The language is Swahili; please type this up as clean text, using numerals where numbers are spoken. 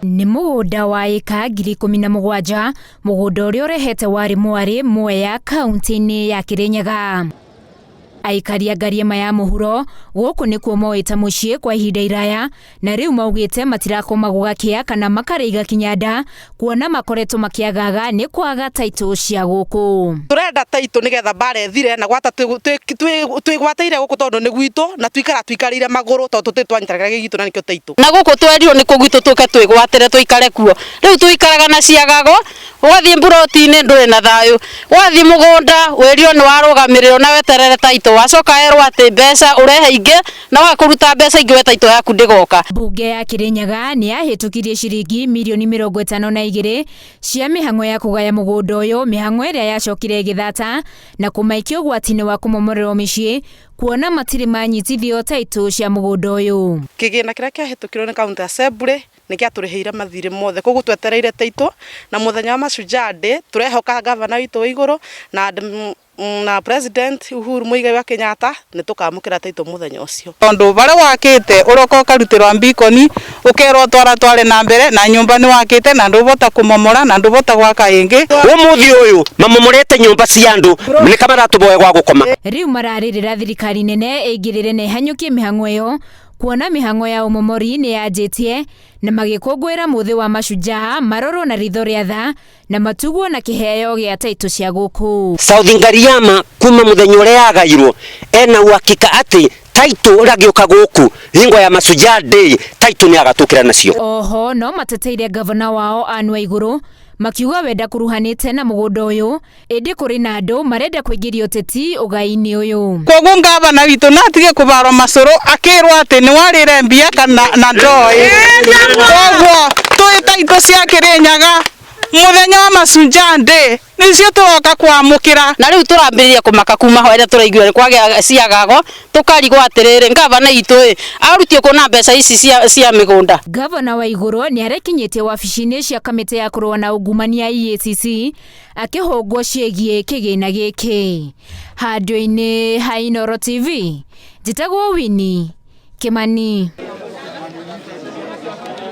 Nĩ mũgũnda wa ĩka 17,000 mũgũnda ũrĩa ũrehete wari mwari Mwea kaunti-inĩ ya Kirinyaga. Aikari a Ngariema ya mũhuro gũkũ nĩkuo moĩte mũciĩ kwa ihinda iraya, na rĩu maugĩte matirakoma gũgakia kana makarĩiga kinyanda kuona makoretwo makĩagaga nĩ kwaga taitũ cia gũkũ. Turenda taitũ nĩgetha bara ethire na gwata twĩgwateire gũkũ tondũ nĩ gwitũ na twikarĩire magũrũ tondũ tũtwanyitaraga gĩgitũ na nĩkĩo taitũ. Na gũkũ twerirwo nĩkuo gwitũ tũke twĩgwatĩre tũikare kuo. Rĩu tũikaraga na ciagago, wathiĩ mburoti-inĩ ndũrĩ na thayũ. Wathiĩ mũgũnda wĩrio nĩ warũgamĩrĩrwo na weterere taitũ, wacoka erwo atĩ mbeca ũrehe ingĩ na wakũruta mbeca ingĩ we taitũ yaku ndĩgoka. Mbunge ya Kirinyaga nĩ yahĩtũkirie ciringi mirioni 52 cia mĩhang'o ya kũgaya mũgũnda ũyũ, mĩhang'o ĩrĩa yacokire ĩgĩthata na kũmaikio ũgwati-inĩ wa kũmomorerwo mĩciĩ kuona matirĩ manyitithio taitũ cia mũgũnda ũyũ. Kĩgĩna kĩrĩa kĩahĩtũkirwo nĩ County Assembly nĩ kĩatũrĩhĩire mathirĩ mothe, koguo twetereire taitũ na mũthenya wa Mashujaa Day tũrehoka gavana witũ Waigũrũ na President Uhuru Muigai wa Kenyatta nĩ tũkamũkĩra taitũ mũthenya ũcio. Tondũ bara wakĩte ũroka ũkarutĩrwa mbikoni ũkerwo tware na mbere na nyũmba nĩ wakĩte na ndũbota kũmomora na ndũbota gwaka ĩngĩ. Ũmũthĩ ũyũ mamomorete nyũmba cia andũ nĩ kamera tũboe gwa gũkoma. Rĩu mararĩrĩra thirikari nene ĩingĩrĩre na ihanyũkie mĩhang'o ĩyo kuona mĩhang'o ya ũmomori nĩ yanjĩtie na magĩkũngũĩra mũthĩ wa Mashujaa marorwo na ritho rĩa tha na matugwo na kĩheo gĩa taitũ cia gũkũ. South Ngariema kuma mũthenya ũrĩa yagairwo ena uhakika atĩ taitũ ũragĩũka gũkũ hingo ya Mashujaa Day taitũ nĩ agatũkĩra nacio. Oho no mateteire gavana wao Anne Waigũrũ makiuga wenda kuruhanĩte na mũgũnda ũyũ ĩndĩ kũrĩ na andũ marenda kũingĩria ũteti ũgai-inĩ ũyũ. Koguo gavana witũ no atige kũbarwo macũrũ akĩrwo atĩ nĩ warĩre mbia kana na ndoĩ. Koguo twĩ taitũ cia Kirinyaga mũthenya wa Mashujaa Day nĩcio tũroka kwamũkĩra. Na rĩu tũrambĩrĩria kũmaka kuma ho ĩrĩa tũraigua kwagĩa ciagago tũkarigwo atĩrĩrĩ gavana itũ arutio kũna mbeca ici cia mĩgũnda. Gavana Waigũrũ nĩ arekinyĩtie wabici-inĩ cia kamĩtĩ ya kũrũa na ungumania EACC akĩhũngwo ciĩgiĩ kĩgĩna gĩkĩ. Handũ-inĩ ha Inooro TV njĩtagwo Winnie Kimani.